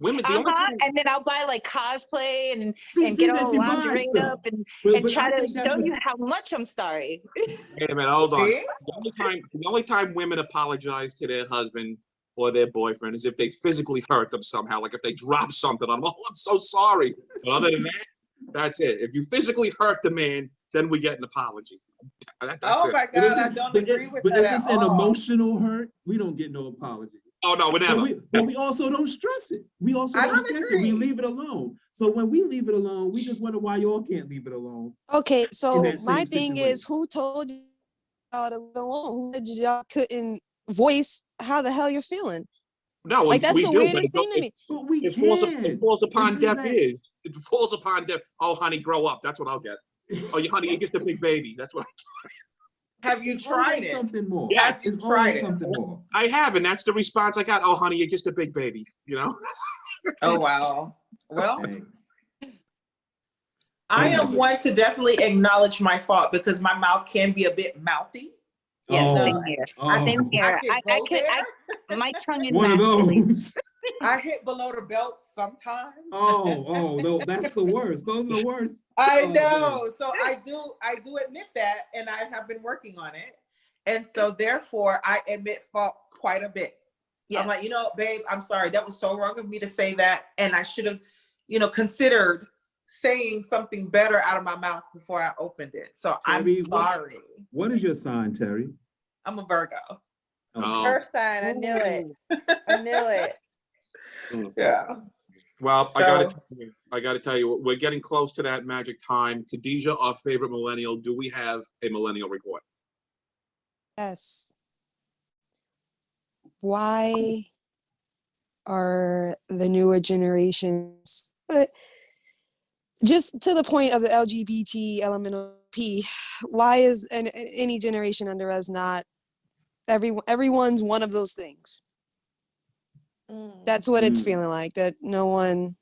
Women. The only time. And then I'll buy like cosplay and See, get that all she buys lingerie stuff. up and But try I to think that's show what- you how much I'm sorry. Wait a minute. Hold on. See? The only time women apologize to their husband or their boyfriend is if they physically hurt them somehow. Like if they drop something, I'm so sorry. But other than that, that's it. If you physically hurt the man, then we get an apology. That's Oh it. my God, I don't agree with but that if it's at an all. emotional hurt, we don't get no apology. Oh no, we never. But we also don't stress it. We also I don't don't stress it. We agree. leave it alone. So when we leave it alone, we just wonder why y'all can't leave it alone. Okay, so that my same thing situation. is, who told y'all to leave it alone? Who said y'all couldn't voice how the hell you're feeling? No, Like that's we the do, but weirdest thing to me. But we it can. falls upon It's just deaf that- ears. It falls upon deaf. Oh, honey, grow up. That's what I'll get. Oh, honey, you're just a big baby. That's what Have you It's tried always it? something more. Yes. It's Tried always it. something more. I have, and that's the response I got. Oh, honey, you're just a big baby. Oh wow. Well, Hey, I am one to definitely acknowledge my fault because my mouth can be a bit mouthy. Yes, Oh. same here. oh, Same here. I I could go my tongue is one of masculine. those. I hit below the belt sometimes. No, that's the worst. Those are the worst. I Oh, know. man. So I do admit that, and I have been working on it. And so therefore I admit fault quite a bit. Yeah. I'm like, babe, I'm sorry. That was so wrong of me to say that. And I should have, considered saying something better out of my mouth before I opened it. So I'm Terri, sorry. What is your sign, Terri? I'm a Virgo. Oh. Earth sign, I knew it. I knew it. Yeah. Well, So- I gotta tell you, we're getting close to that magic time. Khadiajah, our favorite millennial, do we have a millennial report? Yes. Why are the newer generations, but just to the point of the LGBT elemental P, why is any generation under us not everyone's one of those things? That's what it's feeling like, that no one,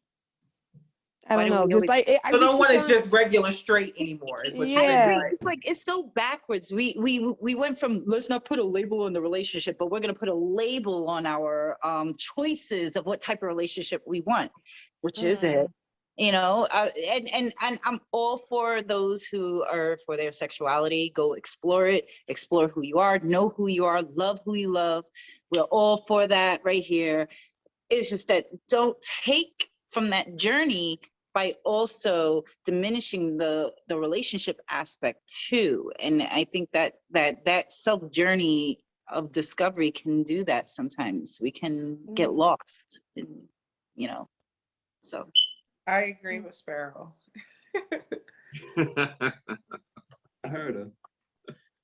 I Why don't do know, we just always- like So no one is just regular straight anymore, is what you're I saying, agree. right? It's like it's so backwards. We went from let's not put a label on the relationship, but we're gonna put a label on our choices of what type of relationship we want, which is it. And I'm all for those who are for their sexuality. Go explore it, explore who you are, know who you are, love who you love. We're all for that right here. It's just that don't take from that journey by also diminishing the relationship aspect too. And I think that self journey of discovery can do that sometimes. We can get lost, so. I agree with Sparrow. I heard her.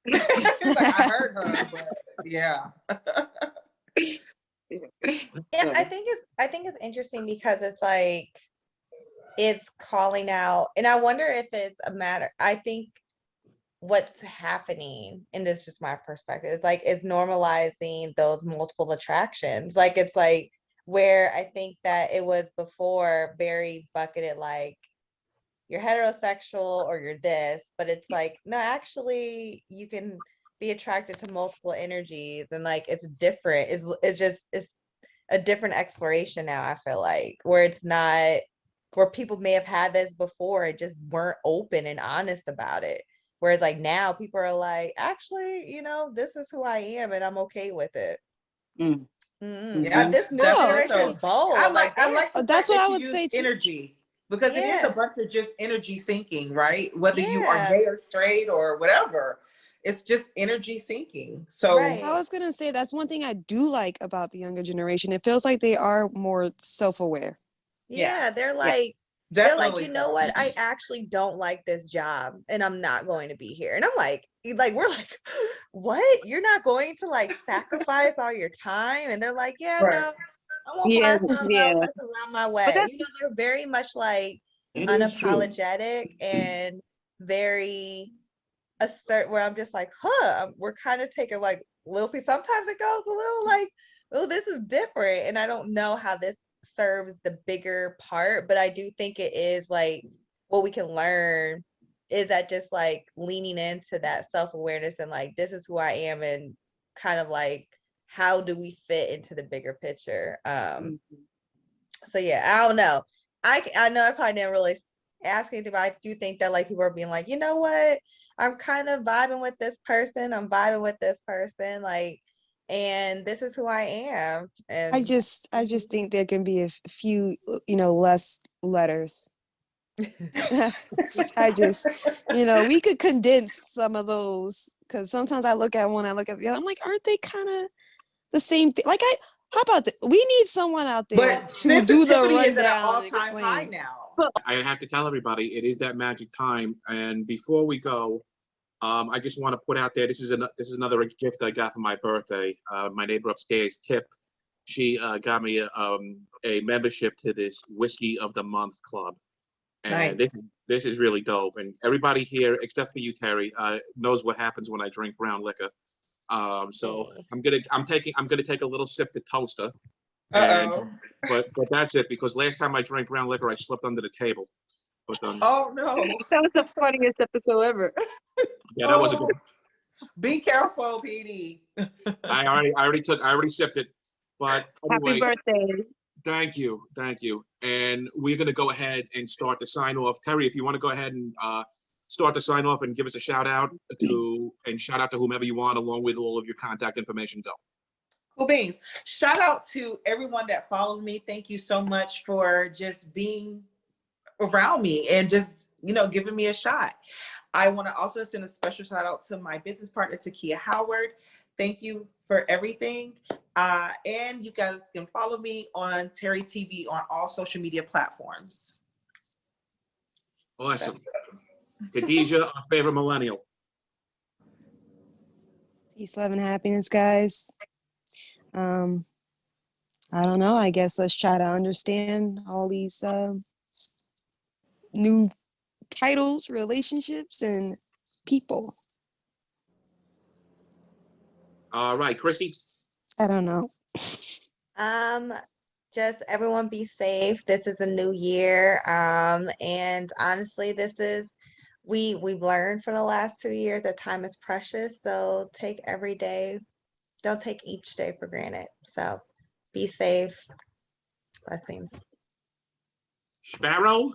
Like, I heard her, but yeah. Yeah, I think it's interesting because it's like it's calling out, and I wonder if it's a matter. I think what's happening, and this is just my perspective, is like it's normalizing those multiple attractions. Like it's like where I think that it was before very bucketed, like you're heterosexual or you're this, but it's like, no, actually you can be attracted to multiple energies, and like it's different. It's a different exploration now, I feel like, where it's not where people may have had this before and just weren't open and honest about it. Whereas like now people are like, actually, this is who I am and I'm okay with it. Yeah, This new definitely. generation is bold. I like the that's fact what that I you would use say too. energy, because it is Yeah. a bunch of just energy syncing, right? Whether you are Yeah. gay or straight or whatever, it's just energy syncing. So Right. I was gonna say that's one thing I do like about the younger generation. It feels like they are more self-aware. Yeah, they're like, definitely, you know what? I actually don't like this job and I'm not going to be here. And I'm like, we're like, what? You're not going to like sacrifice all your time? And they're like, yeah, Right. no, I won't Yeah, find someone else that's around my way. They're very much like It is true. unapologetic and very assert, where I'm just like, we're kind of taking like little piece. Sometimes it goes a little like, oh, this is different. And I don't know how this serves the bigger part, but I do think it is like what we can learn is that just like leaning into that self-awareness and like, this is who I am, and kind of like, how do we fit into the bigger picture? So yeah, I don't know. I know I probably didn't really ask anything, but I do think that like people are being like, you know what? I'm kind of vibing with this person. I'm vibing with this person. Like, and this is who I am. And I just think there can be a few, less letters. I just, we could condense some of those, because sometimes I look at one, I look at the other, I'm like, aren't they kind of the same thing? Like, how about we need someone out there but to do the sensitivity is at an rundown and all-time high explain. now. I have to tell everybody, it is that magic time. And before we go, I just want to put out there, this is another gift I got for my birthday. My neighbor upstairs, Tip, she got me a membership to this Whiskey of the Month club. And this is really dope. And everybody here, except for you, Terri, knows what happens when I drink brown liquor. So I'm gonna take a little sip to toaster. But that's it, because last time I drank brown liquor, I slipped under the table. But Oh no. That was the funniest episode ever. yeah, that was a good. Be careful, PD. I already sipped it. But Happy anyway, birthday. Thank you. And we're going to go ahead and start the sign off. Terry, if you want to go ahead and start the sign off and give us a shout out to whomever you want, along with all of your contact information. Go. Cool beans. Shout out to everyone that follows me. Thank you so much for just being around me and just, giving me a shot. I want to also send a special shout out to my business partner, Takia Howard. Thank you for everything. And you guys can follow me on Terri TV on all social media platforms. Awesome. Khadiajah, our favorite millennial. Peace, love, and happiness, guys. I don't know. I guess let's try to understand all these new titles, relationships, and people. All right, Kristy. I don't know. Just everyone be safe. This is a new year. And honestly, we've learned for the last 2 years that time is precious. So take every day, don't take each day for granted. So be safe. Blessings. Sparrow.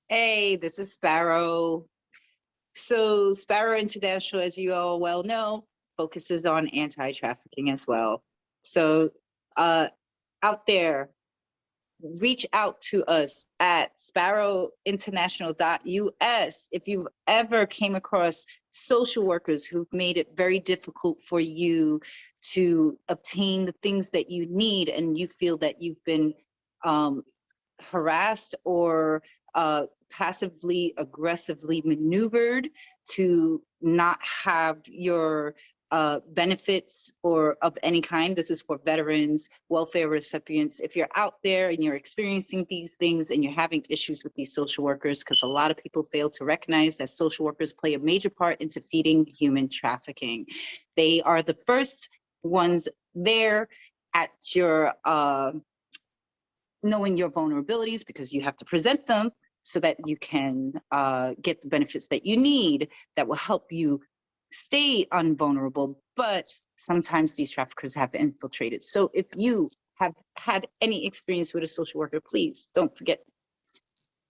Hey, this is Sparrow. So Sparrow International, as you all well know, focuses on anti-trafficking as well. So out there, reach out to us at sparrowinternational.us if you've ever came across social workers who've made it very difficult for you to obtain the things that you need, and you feel that you've been harassed or passively aggressively maneuvered to not have your benefits or of any kind. This is for veterans, welfare recipients. If you're out there and you're experiencing these things and you're having issues with these social workers, because a lot of people fail to recognize that social workers play a major part in defeating human trafficking. They are the first ones there at your knowing your vulnerabilities, because you have to present them so that you can get the benefits that you need that will help you stay unvulnerable. But sometimes these traffickers have infiltrated. So if you have had any experience with a social worker, please don't forget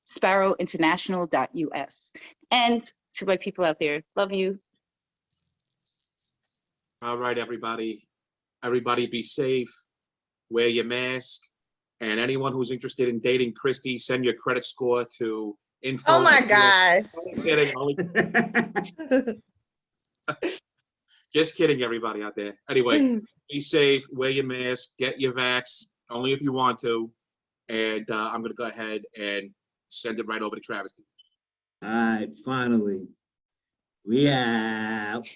sparrowinternational.us. And to my people out there, love you. All right, everybody. Everybody be safe. Wear your mask. And anyone who's interested in dating Kristy, send your credit score to info. Oh my gosh. Only kidding. Just kidding, everybody out there. Anyway, be safe, wear your mask, get your vax, only if you want to. And I'm going to go ahead and send it right over to Travesty. All right, finally. We out.